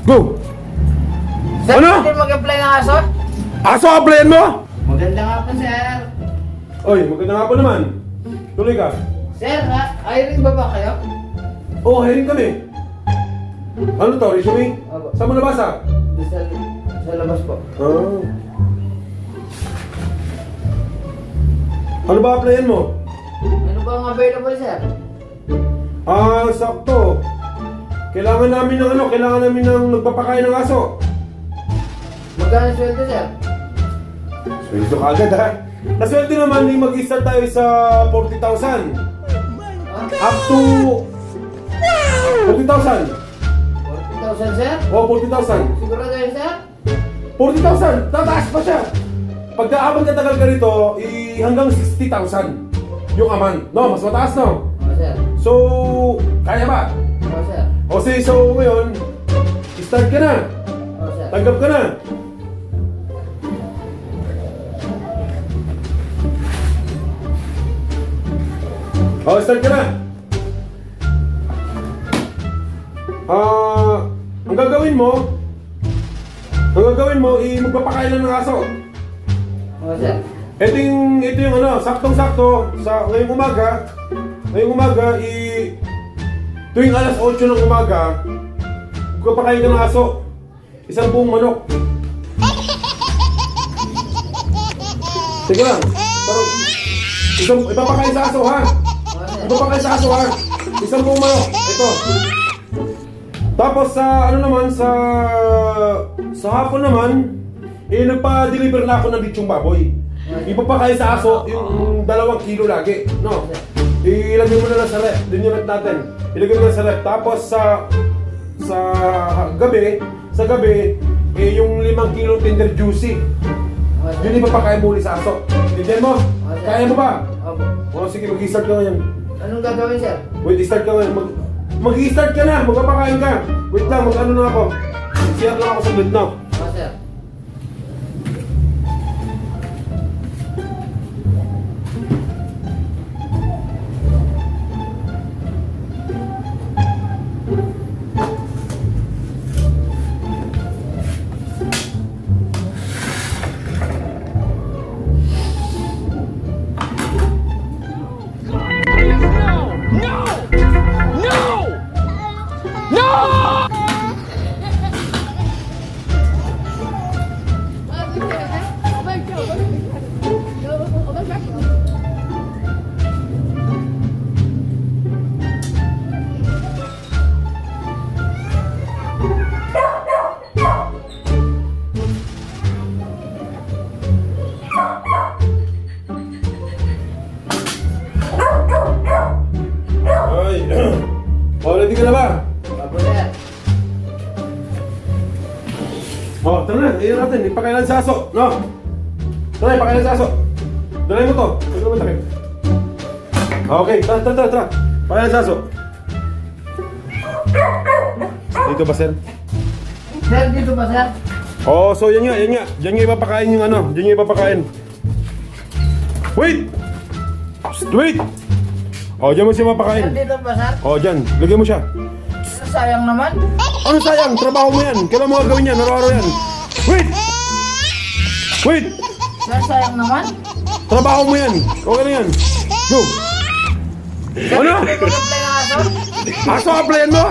Go! Sir, Ano? pwede mag-apply ng aso? Aso, applyan mo? Maganda nga po, sir. Oy, maganda nga po naman. Tuloy ka. Sir, hiring ba ba kayo? Oo, hiring kami. Ano to, resume? Opo. Saan mo nabasa? Doon sa labas po. Ah. Ano ba applyan mo? Ano ba ang available, sir? Sakto. Kailangan namin ng nagpapakain ng aso. Magkano sweldo, sir? Sweldo ka agad ha. Nasweldo naman, mag-start tayo sa 40,000. Up to 40,000. 40,000, sir? O, 40,000. Sigurado yun, sir? 40,000. Tataas pa siya. Pagkaabang katagal ka rito, hanggang 60,000. Yung aman. No, mas mataas no? Oo, sir. So, kaya ba? Oo, sir. O sige, so ngayon, start ka na. Oo, sir. Tanggap ka na. O, start ka na. Ang gagawin mo, magpapakain lang ng aso. Oo, sir. Ito yung ano, saktong-sakto sa ngayong umaga, tuwing alas 8 ng umaga, magpapakain ka ng aso. Isang buong manok. Sige lang, parang ipapakain sa aso ha. Oo, sir. Ipapakain sa aso ha. Isang buong manok. Ito. Tapos sa ano naman, sa hapon naman, nagpa-deliver na ako ng lechong baboy. Ipapakain sa aso yung 2 kilo lagi, no? Ilagay mo na lang sa rep, dun yung rep natin. Ilagay mo na sa rep. Tapos sa gabi, yung 5 kilo tender juicy. Oo, sir. Yun ipapakain mo ulit sa aso. Tignan mo? Okay. Kaya mo ba? Opo. O sige, mag-i-start ka ngayon. Anong gagawin, sir? Wait, i-start ka ngayon. Mag-i-start ka na, magpapakain ka. Wait lang, mag-ano na ako. Share lang ako sa grid now. Oo, sir. Ay. O, ready ka na ba? Opo, sir. O, tara na. Iyan natin. Ipakailan sa aso. No? Tara, ipakailan sa aso. Dalay mo to. Ito naman takip. Okay, tara. Pakailan sa aso. Dito ba, sir? Sir, dito ba, sir? Oh, so yan nga. Diyan nga ipapakain yung ano. Diyan nga ipapakain. Wait! Psst, wait! Oh, diyan mo siya Sir, mapakain. dito ba, sir? Oh, diyan. Lagyan mo siya. Sayang naman. Ano sayang? Trabaho mo yan. Kailan mo gagawin yan? Araw-araw yan. Wait! Wait! Sir, sayang naman. Trabaho mo yan. Okay na yan. Go! Ano? Mag-apply ng aso? Aso, applyan mo?